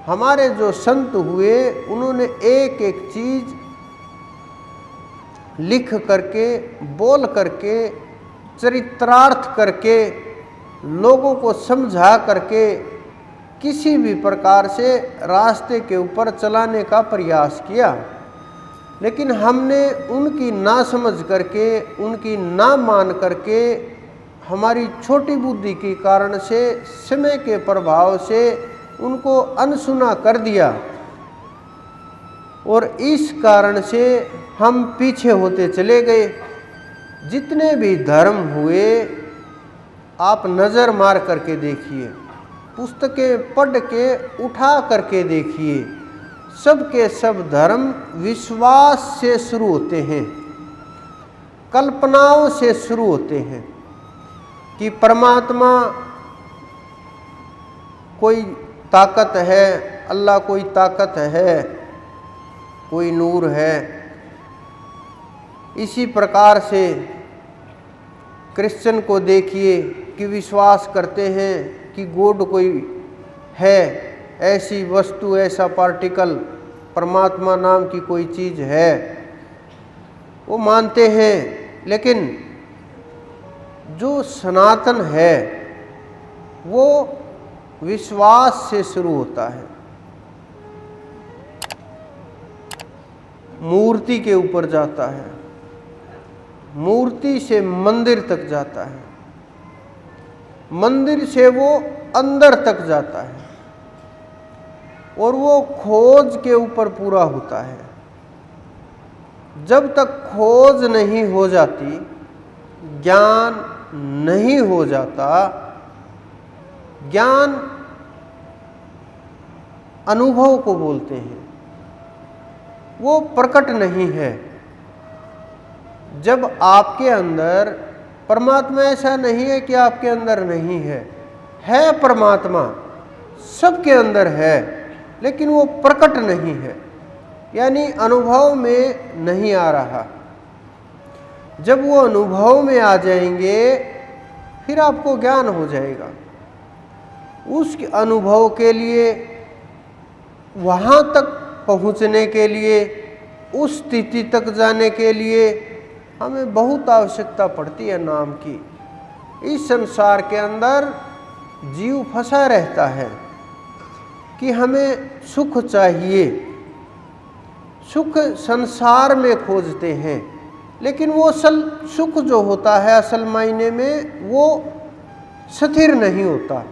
हमारे जो संत हुए उन्होंने एक एक चीज लिख करके, बोल करके, चरित्रार्थ करके, लोगों को समझा करके किसी भी प्रकार से रास्ते के ऊपर चलाने का प्रयास किया। लेकिन हमने उनकी ना समझ करके, उनकी ना मान करके, हमारी छोटी बुद्धि के कारण से, समय के प्रभाव से उनको अनसुना कर दिया और इस कारण से हम पीछे होते चले गए। जितने भी धर्म हुए आप नज़र मार करके देखिए, पुस्तकें पढ़ के उठा करके देखिए, सब के सब धर्म विश्वास से शुरू होते हैं, कल्पनाओं से शुरू होते हैं कि परमात्मा कोई ताकत है, अल्लाह कोई ताकत है, कोई नूर है। इसी प्रकार से क्रिश्चियन को देखिए कि विश्वास करते हैं कि गॉड कोई है, ऐसी वस्तु, ऐसा पार्टिकल, परमात्मा नाम की कोई चीज़ है, वो मानते हैं। लेकिन जो सनातन है वो विश्वास से शुरू होता है, मूर्ति के ऊपर जाता है, मूर्ति से मंदिर तक जाता है, मंदिर से वो अंदर तक जाता है और वो खोज के ऊपर पूरा होता है। जब तक खोज नहीं हो जाती, ज्ञान नहीं हो जाता, ज्ञान अनुभव को बोलते हैं, वो प्रकट नहीं है। जब आपके अंदर परमात्मा, ऐसा नहीं है कि आपके अंदर नहीं है परमात्मा, सबके अंदर है, लेकिन वो प्रकट नहीं है, यानी अनुभव में नहीं आ रहा। जब वो अनुभव में आ जाएंगे फिर आपको ज्ञान हो जाएगा। उस अनुभव के लिए, वहाँ तक पहुँचने के लिए, उस स्थिति तक जाने के लिए हमें बहुत आवश्यकता पड़ती है नाम की। इस संसार के अंदर जीव फंसा रहता है कि हमें सुख चाहिए, सुख संसार में खोजते हैं, लेकिन वो असल सुख जो होता है असल मायने में वो स्थिर नहीं होता।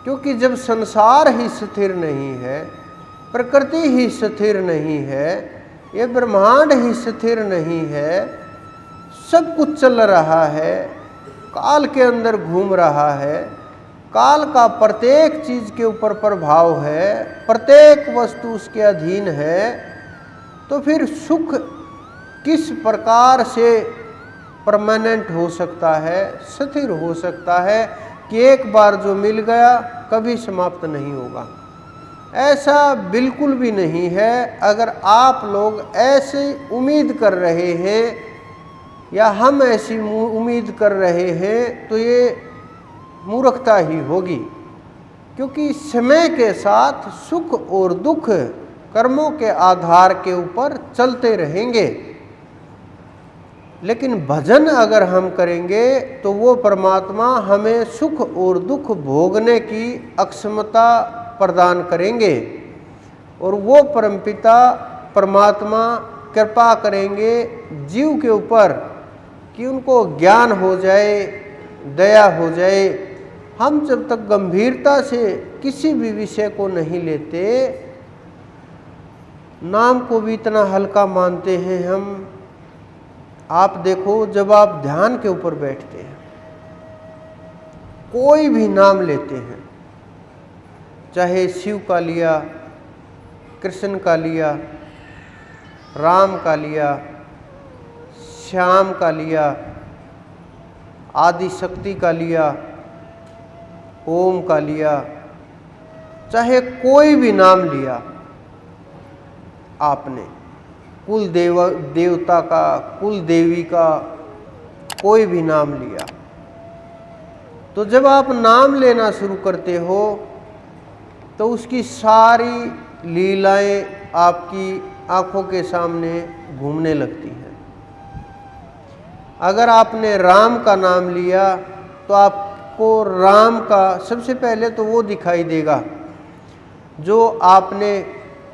क्योंकि जब संसार ही स्थिर नहीं है, प्रकृति ही स्थिर नहीं है, ये ब्रह्मांड ही स्थिर नहीं है, सब कुछ चल रहा है, काल के अंदर घूम रहा है, काल का प्रत्येक चीज के ऊपर प्रभाव है, प्रत्येक वस्तु उसके अधीन है, तो फिर सुख किस प्रकार से परमानेंट हो सकता है, स्थिर हो सकता है कि एक बार जो मिल गया कभी समाप्त नहीं होगा? ऐसा बिल्कुल भी नहीं है। अगर आप लोग ऐसे उम्मीद कर रहे हैं या हम ऐसी उम्मीद कर रहे हैं तो ये मूर्खता ही होगी, क्योंकि समय के साथ सुख और दुख कर्मों के आधार के ऊपर चलते रहेंगे। लेकिन भजन अगर हम करेंगे तो वो परमात्मा हमें सुख और दुख भोगने की अक्षमता प्रदान करेंगे और वो परमपिता परमात्मा कृपा करेंगे जीव के ऊपर कि उनको ज्ञान हो जाए, दया हो जाए। हम जब तक गंभीरता से किसी भी विषय को नहीं लेते, नाम को भी इतना हल्का मानते हैं हम। आप देखो, जब आप ध्यान के ऊपर बैठते हैं, कोई भी नाम लेते हैं, चाहे शिव का लिया, कृष्ण का लिया, राम का लिया, श्याम का लिया, आदि शक्ति का लिया, ओम का लिया, चाहे कोई भी नाम लिया आपने, कुल देवता का, कुल देवी का, कोई भी नाम लिया, तो जब आप नाम लेना शुरू करते हो तो उसकी सारी लीलाएं आपकी आंखों के सामने घूमने लगती हैं। अगर आपने राम का नाम लिया तो आपको राम का सबसे पहले तो वो दिखाई देगा जो आपने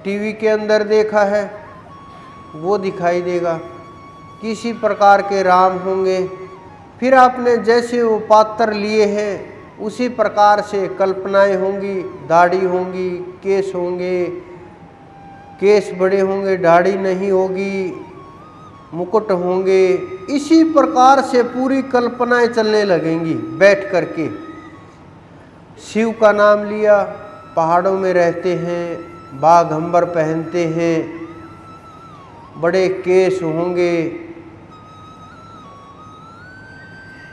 टीवी के अंदर देखा है, वो दिखाई देगा। किसी प्रकार के राम होंगे। फिर आपने जैसे वो पात्र लिए हैं उसी प्रकार से कल्पनाएं होंगी, दाढ़ी होंगी, केस होंगे, केस बड़े होंगे, दाढ़ी नहीं होगी, मुकुट होंगे। इसी प्रकार से पूरी कल्पनाएं चलने लगेंगी बैठ करके। शिव का नाम लिया, पहाड़ों में रहते हैं, बाघंबर पहनते हैं, बड़े केस होंगे,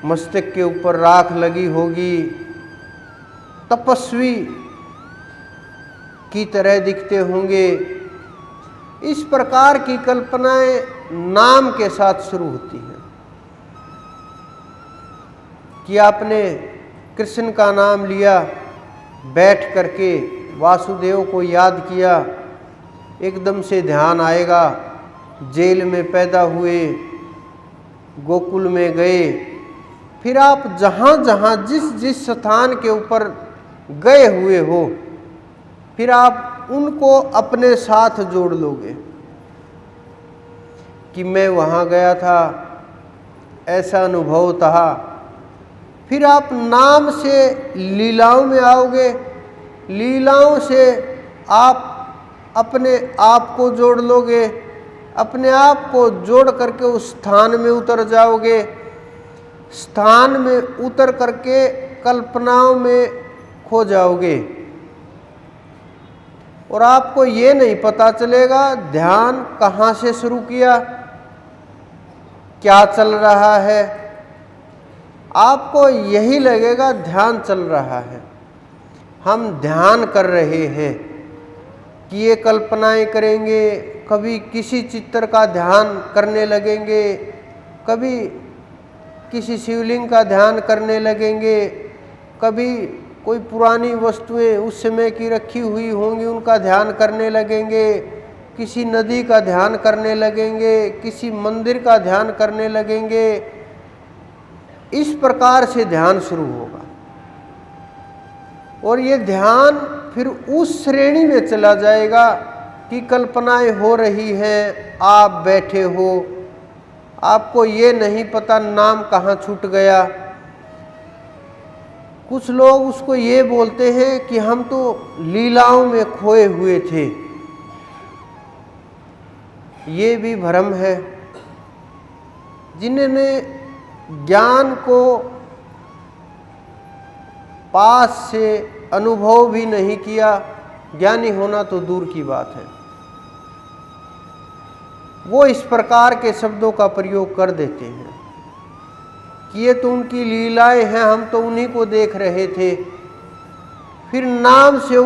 मस्तक के ऊपर राख लगी होगी, तपस्वी की तरह दिखते होंगे। इस प्रकार की कल्पनाएं नाम के साथ शुरू होती हैं कि आपने कृष्ण का नाम लिया, बैठ करके वासुदेव को याद किया, एकदम से ध्यान आएगा। जेल में पैदा हुए, गोकुल में गए, फिर आप जहाँ जहाँ जिस जिस स्थान के ऊपर गए हुए हो, फिर आप उनको अपने साथ जोड़ लोगे कि मैं वहाँ गया था, ऐसा अनुभव था। फिर आप नाम से लीलाओं में आओगे, लीलाओं से आप अपने आप को जोड़ लोगे, अपने आप को जोड़ करके उस स्थान में उतर जाओगे। स्थान में उतर करके कल्पनाओं में खो जाओगे और आपको ये नहीं पता चलेगा ध्यान कहाँ से शुरू किया, क्या चल रहा है। आपको यही लगेगा ध्यान चल रहा है, हम ध्यान कर रहे हैं कि ये कल्पनाएं करेंगे। कभी किसी चित्र का ध्यान करने लगेंगे, कभी किसी शिवलिंग का ध्यान करने लगेंगे, कभी कोई पुरानी वस्तुएं उस समय की रखी हुई होंगी उनका ध्यान करने लगेंगे, किसी नदी का ध्यान करने लगेंगे, किसी मंदिर का ध्यान करने लगेंगे। इस प्रकार से ध्यान शुरू होगा और ये ध्यान फिर उस श्रेणी में चला जाएगा कि कल्पनाएं हो रही हैं, आप बैठे हो, आपको ये नहीं पता नाम कहाँ छूट गया। कुछ लोग उसको ये बोलते हैं कि हम तो लीलाओं में खोए हुए थे। ये भी भ्रम है। जिन्होंने ज्ञान को पास से अनुभव भी नहीं किया, ज्ञानी होना तो दूर की बात है, वो इस प्रकार के शब्दों का प्रयोग कर देते हैं कि ये तो उनकी लीलाएं हैं, हम तो उन्हीं को देख रहे थे। फिर नाम से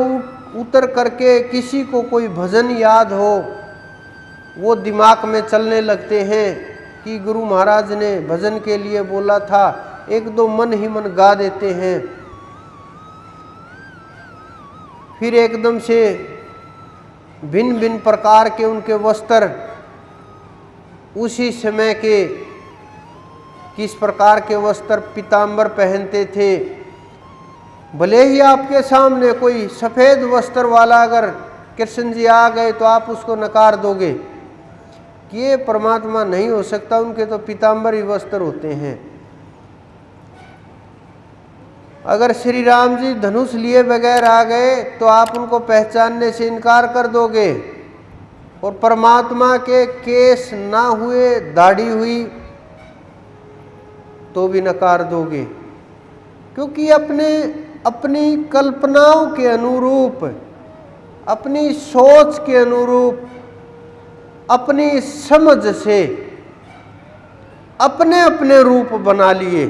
उतर करके किसी को कोई भजन याद हो, वो दिमाग में चलने लगते हैं कि गुरु महाराज ने भजन के लिए बोला था, एक दो मन ही मन गा देते हैं। फिर एकदम से भिन्न भिन्न प्रकार के उनके वस्त्र, उसी समय के किस प्रकार के वस्त्र पीताम्बर पहनते थे। भले ही आपके सामने कोई सफ़ेद वस्त्र वाला अगर कृष्ण जी आ गए तो आप उसको नकार दोगे कि ये परमात्मा नहीं हो सकता, उनके तो पीताम्बर ही वस्त्र होते हैं। अगर श्री राम जी धनुष लिए बगैर आ गए तो आप उनको पहचानने से इनकार कर दोगे, और परमात्मा के केस ना हुए, दाढ़ी हुई तो भी नकार दोगे, क्योंकि अपनी कल्पनाओं के अनुरूप, अपनी सोच के अनुरूप, अपनी समझ से अपने अपने रूप बना लिए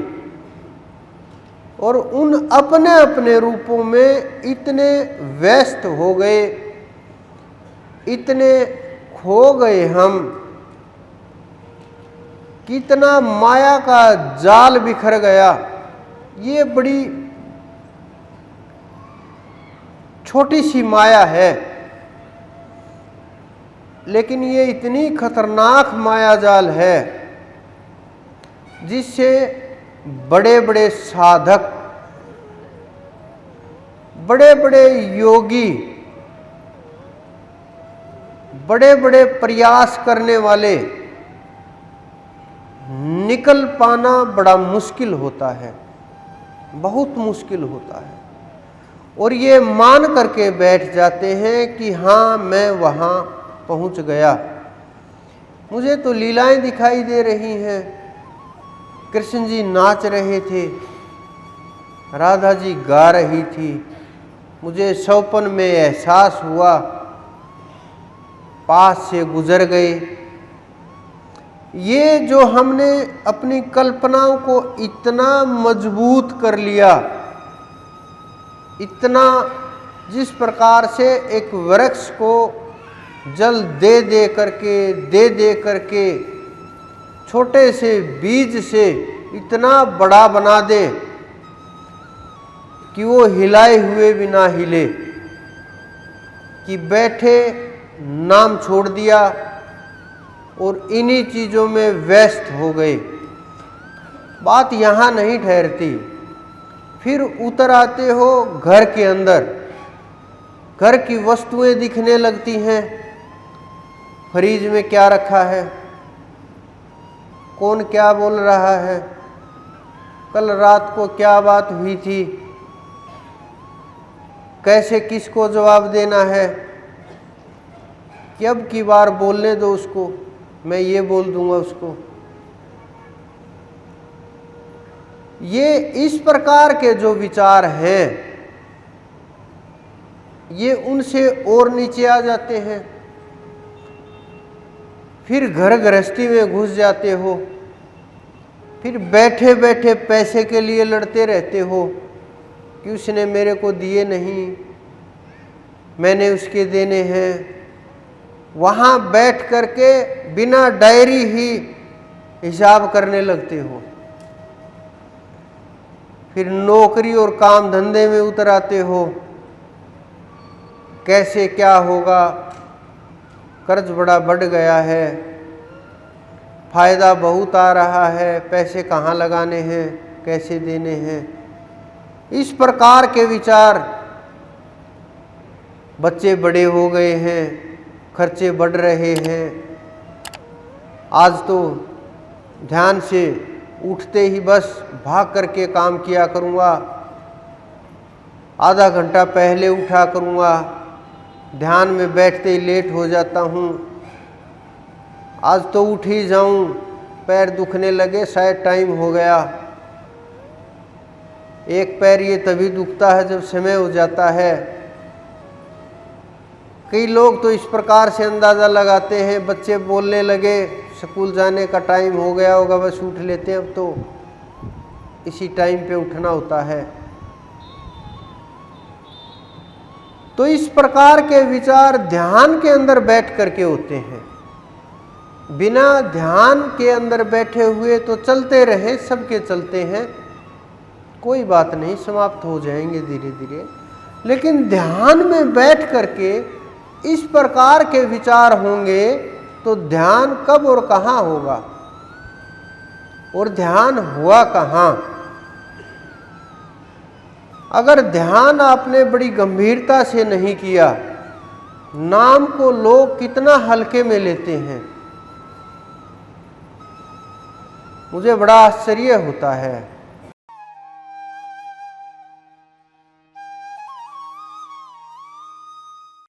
और उन अपने अपने रूपों में इतने व्यस्त हो गए, इतने खो गए हम, कितना माया का जाल बिखर गया। ये बड़ी छोटी सी माया है, लेकिन ये इतनी खतरनाक माया जाल है जिससे बड़े बड़े साधक, बड़े बड़े योगी, बड़े बड़े प्रयास करने वाले निकल पाना बड़ा मुश्किल होता है, बहुत मुश्किल होता है। और ये मान करके बैठ जाते हैं कि हाँ मैं वहाँ पहुँच गया। मुझे तो लीलाएं दिखाई दे रही हैं, कृष्ण जी नाच रहे थे, राधा जी गा रही थी, मुझे सौपन में एहसास हुआ, पास से गुजर गए। ये जो हमने अपनी कल्पनाओं को इतना मजबूत कर लिया, इतना, जिस प्रकार से एक वृक्ष को जल दे दे करके छोटे से बीज से इतना बड़ा बना दे कि वो हिलाए हुए भी ना हिले, कि बैठे नाम छोड़ दिया और इन्हीं चीज़ों में व्यस्त हो गए। बात यहाँ नहीं ठहरती, फिर उतर आते हो घर के अंदर, घर की वस्तुएं दिखने लगती हैं। फ्रिज में क्या रखा है, कौन क्या बोल रहा है, कल रात को क्या बात हुई थी, कैसे किसको जवाब देना है, कि अब की बार बोलने दो उसको, मैं ये बोल दूंगा उसको। ये इस प्रकार के जो विचार हैं, ये उनसे और नीचे आ जाते हैं। फिर घर गृहस्थी में घुस जाते हो, फिर बैठे बैठे पैसे के लिए लड़ते रहते हो कि उसने मेरे को दिए नहीं, मैंने उसके देने हैं। वहाँ बैठ करके बिना डायरी ही हिसाब करने लगते हो। फिर नौकरी और काम धंधे में उतर आते हो, कैसे क्या होगा, कर्ज बड़ा बढ़ गया है, फायदा बहुत आ रहा है, पैसे कहाँ लगाने हैं, कैसे देने हैं। इस प्रकार के विचार, बच्चे बड़े हो गए हैं, खर्चे बढ़ रहे हैं, आज तो ध्यान से उठते ही बस भाग करके काम किया करूँगा, आधा घंटा पहले उठा करूँगा, ध्यान में बैठते ही लेट हो जाता हूँ, आज तो उठ ही जाऊँ, पैर दुखने लगे, शायद टाइम हो गया। एक पैर ये तभी दुखता है जब समय हो जाता है। कई लोग तो इस प्रकार से अंदाज़ा लगाते हैं, बच्चे बोलने लगे, स्कूल जाने का टाइम हो गया होगा, बस उठ लेते हैं, अब तो इसी टाइम पे उठना होता है। तो इस प्रकार के विचार ध्यान के अंदर बैठ करके होते हैं। बिना ध्यान के अंदर बैठे हुए तो चलते रहे, सबके चलते हैं, कोई बात नहीं, समाप्त हो जाएंगे धीरे धीरे। लेकिन ध्यान में बैठ करके इस प्रकार के विचार होंगे तो ध्यान कब और कहाँ होगा, और ध्यान हुआ कहाँ। अगर ध्यान आपने बड़ी गंभीरता से नहीं किया, नाम को लोग कितना हल्के में लेते हैं। मुझे बड़ा आश्चर्य होता है,